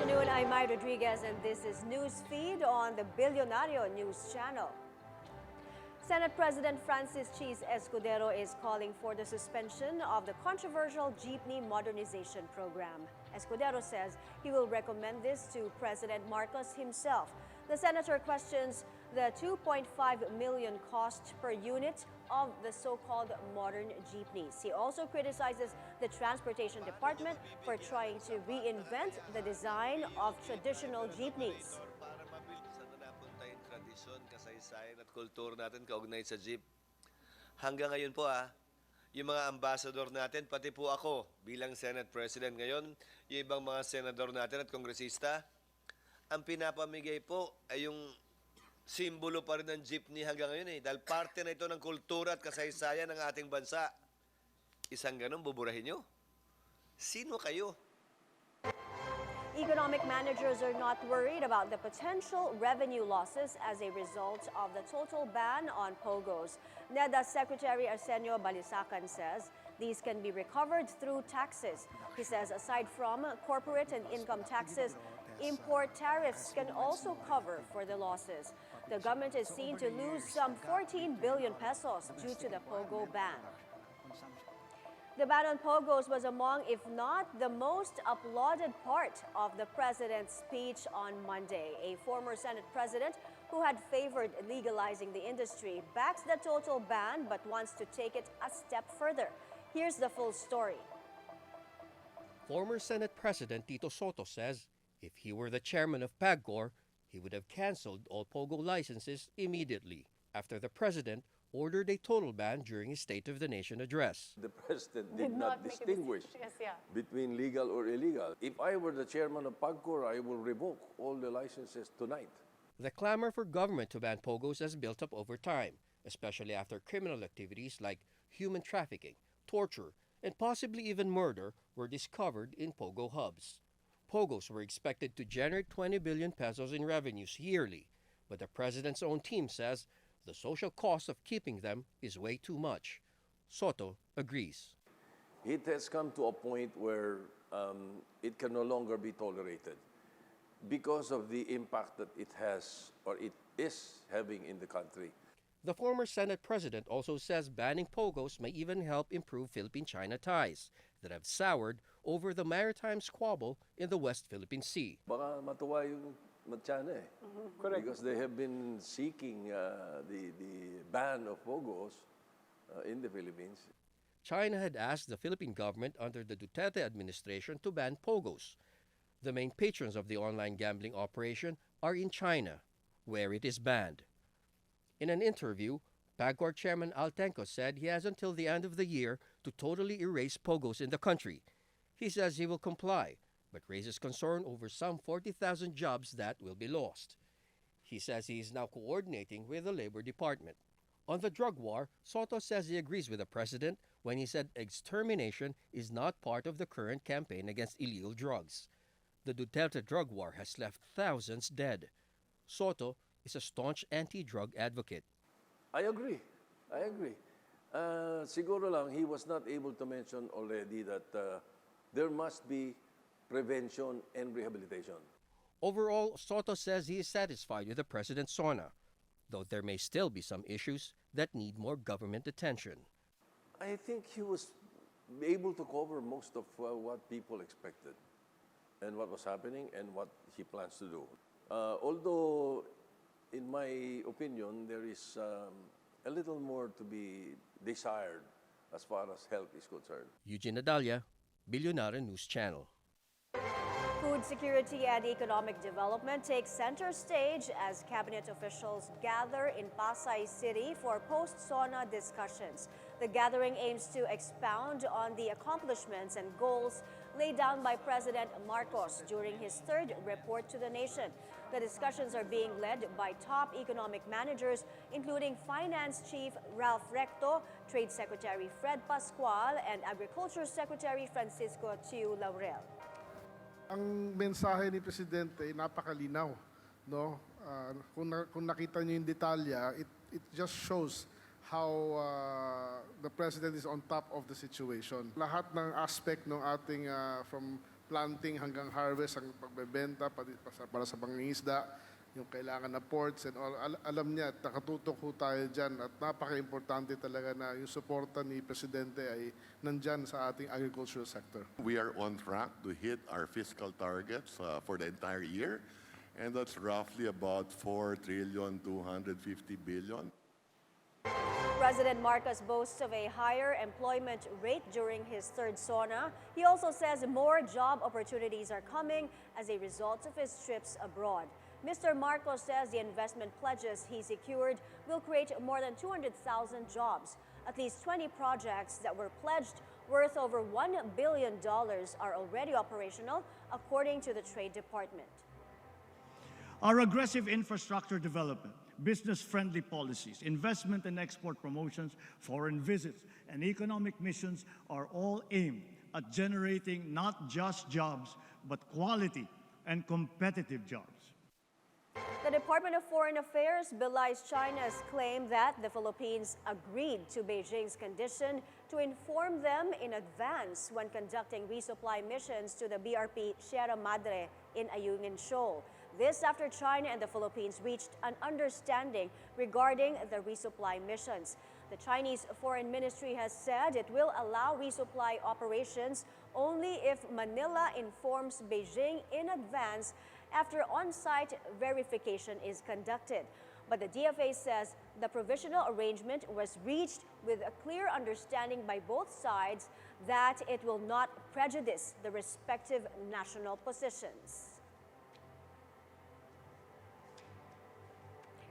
afternoon, I'm Mai Rodriguez and this is Newsfeed on the Bilyonaryo News Channel. Senate President Francis Escudero is calling for the suspension of the controversial jeepney modernization program. Escudero says he will recommend this to President Marcos himself. The senator questions the 2.5 million cost per unit of the so-called modern jeepneys. He also criticizes the Transportation Department for trying to reinvent the design of traditional jeepneys. Tradisyon, kasaysayan at kultura natin kaugnay sa jeep. Hanggang ngayon po yung mga ambassador natin, pati po ako bilang Senate President ngayon, yung ibang mga senador natin at kongresista, ang pinapamigay po ay yung simbolo pa rin ng jeepney hanggang ngayon dahil parte na ito ng kultura at kasaysayan ng ating bansa. Isang ganun, buburahin nyo? Sino kayo? Economic managers are not worried about the potential revenue losses as a result of the total ban on POGOs. NEDA Secretary Arsenio Balisacan says these can be recovered through taxes. He says aside from corporate and income taxes, import tariffs can also cover for the losses. The government is seen to lose some 14 billion pesos due to the POGO ban. The ban on POGOs was among, if not the most applauded part of the president's speech on Monday. A former Senate president who had favored legalizing the industry backs the total ban but wants to take it a step further. Here's the full story. Former Senate President Tito Sotto says if he were the chairman of PAGCOR, he would have canceled all POGO licenses immediately after the president ordered a total ban during his State of the Nation address. The president did not distinguish between legal or illegal. If I were the chairman of PAGCOR, I will revoke all the licenses tonight. The clamor for government to ban POGOs has built up over time, especially after criminal activities like human trafficking, torture, and possibly even murder were discovered in POGO hubs. POGOs were expected to generate 20 billion pesos in revenues yearly, but the president's own team says the social cost of keeping them is way too much. Sotto agrees. It has come to a point where it can no longer be tolerated because of the impact that it has or it is having in the country. The former Senate president also says banning POGOs may even help improve Philippine-China ties that have soured over the maritime squabble in the West Philippine Sea. Baka matuwa yung China Correct. Because they have been seeking the ban of POGOs in the Philippines. China had asked the Philippine government under the Duterte administration to ban POGOs. The main patrons of the online gambling operation are in China, where it is banned. In an interview, PAGCOR Chairman Altenco said he has until the end of the year to totally erase POGOs in the country. He says he will comply, but raises concern over some 40,000 jobs that will be lost. He says he is now coordinating with the Labor Department. On the drug war, Sotto says he agrees with the president when he said extermination is not part of the current campaign against illegal drugs. The Duterte drug war has left thousands dead. Sotto is a staunch anti-drug advocate. I agree. Siguro lang, he was not able to mention already that there must be prevention and rehabilitation. Overall, Sotto says he is satisfied with the president's SONA, though there may still be some issues that need more government attention. I think he was able to cover most of what people expected and what was happening and what he plans to do. Although, in my opinion, there is a little more to be desired as far as health is concerned. Eugene Adalia, Bilyonaryo News Channel. Food security and economic development takes center stage as cabinet officials gather in Pasay City for post-SONA discussions. The gathering aims to expound on the accomplishments and goals laid down by President Marcos during his third report to the nation. The discussions are being led by top economic managers, including Finance Chief Ralph Recto, Trade Secretary Fred Pascual, and Agriculture Secretary Francisco Chiu Laurel. Ang mensahe ni Presidente ay napakalinaw, no? Kung nakita niyo yung detalya, it just shows how the President is on top of the situation. Lahat ng aspect ng ating from planting hanggang harvest, ang pagbebenta, para sa pangingisda, yung kailangan na ports and all. Alam niya, at nakatutok ho tayo dyan at napaka-importante talaga na yung suporta ni Presidente ay nandyan sa ating agricultural sector. We are on track to hit our fiscal targets for the entire year, and that's roughly about 4,250 billion. President Marcos boasts of a higher employment rate during his third SONA. He also says more job opportunities are coming as a result of his trips abroad. Mr. Marcos says the investment pledges he secured will create more than 200,000 jobs. At least 20 projects that were pledged worth over $1 billion are already operational, according to the Trade Department. Our aggressive infrastructure development, business-friendly policies, investment and export promotions, foreign visits, and economic missions are all aimed at generating not just jobs, but quality and competitive jobs. The Department of Foreign Affairs belies China's claim that the Philippines agreed to Beijing's condition to inform them in advance when conducting resupply missions to the BRP Sierra Madre in Ayungin Shoal. This after China and the Philippines reached an understanding regarding the resupply missions. The Chinese Foreign Ministry has said it will allow resupply operations only if Manila informs Beijing in advance after on-site verification is conducted. But the DFA says the provisional arrangement was reached with a clear understanding by both sides that it will not prejudice the respective national positions.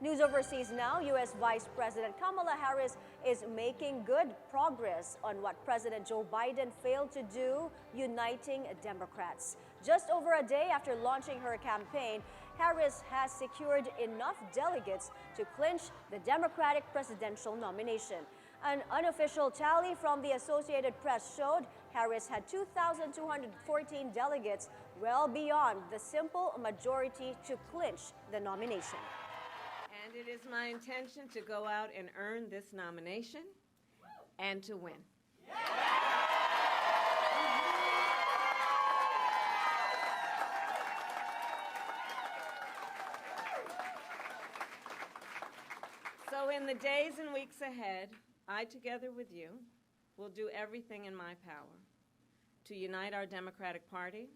News overseas now, U.S. Vice President Kamala Harris is making good progress on what President Joe Biden failed to do, uniting Democrats. Just over a day after launching her campaign, Harris has secured enough delegates to clinch the Democratic presidential nomination. An unofficial tally from the Associated Press showed Harris had 2,214 delegates, well beyond the simple majority to clinch the nomination. And it is my intention to go out and earn this nomination and to win. So in the days and weeks ahead, I, together with you, will do everything in my power to unite our Democratic Party,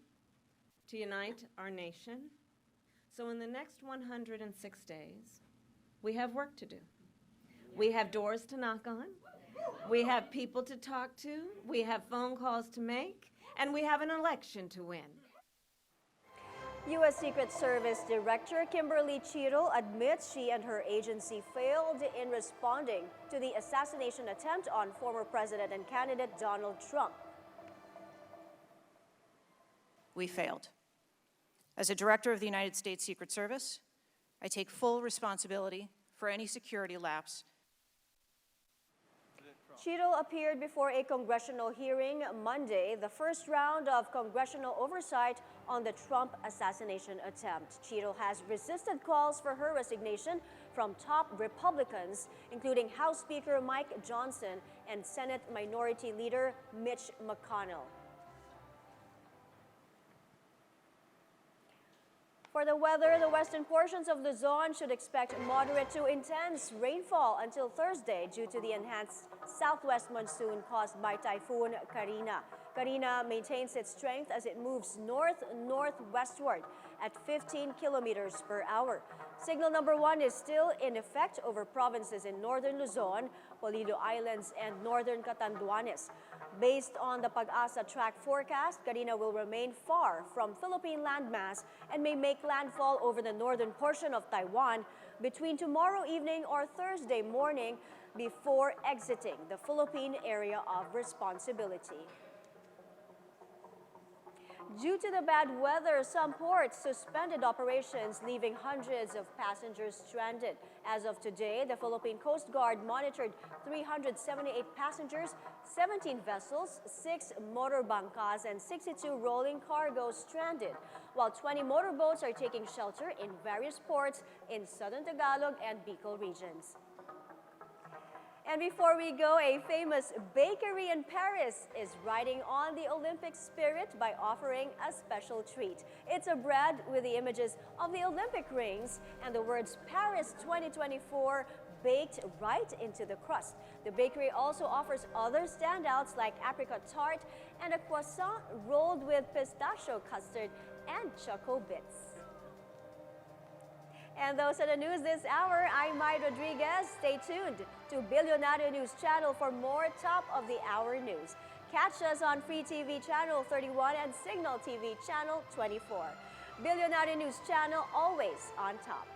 to unite our nation. So in the next 106 days, we have work to do. We have doors to knock on. We have people to talk to. We have phone calls to make. And we have an election to win. U.S. Secret Service Director Kimberly Chiro admits she and her agency failed in responding to the assassination attempt on former President and candidate Donald Trump. We failed. As a director of the United States Secret Service, I take full responsibility for any security lapse. Chiro appeared before a congressional hearing Monday, the first round of congressional oversight on the Trump assassination attempt. Chiro has resisted calls for her resignation from top Republicans, including House Speaker Mike Johnson and Senate Minority Leader Mitch McConnell. For the weather, the western portions of Luzon should expect moderate to intense rainfall until Thursday due to the enhanced southwest monsoon caused by Typhoon Karina. Karina maintains its strength as it moves north-northwestward at 15 kilometers per hour. Signal number 1 is still in effect over provinces in northern Luzon, Polido Islands, and northern Catanduanes. Based on the Pag-asa track forecast, Karina will remain far from Philippine landmass and may make landfall over the northern portion of Taiwan between tomorrow evening or Thursday morning before exiting the Philippine area of responsibility. Due to the bad weather, some ports suspended operations, leaving hundreds of passengers stranded. As of today, the Philippine Coast Guard monitored 378 passengers, 17 vessels, 6 motor bangkas, and 62 rolling cargoes stranded, while 20 motorboats are taking shelter in various ports in southern Tagalog and Bicol regions. And before we go, a famous bakery in Paris is riding on the Olympic spirit by offering a special treat. It's a bread with the images of the Olympic rings and the words Paris 2024 baked right into the crust. The bakery also offers other standouts like apricot tart and a croissant rolled with pistachio custard and choco bits. And those are the news this hour. I'm Mai Rodriguez. Stay tuned to Bilyonaryo News Channel for more top of the hour news. Catch us on Free TV Channel 31 and Signal TV Channel 24. Bilyonaryo News Channel, always on top.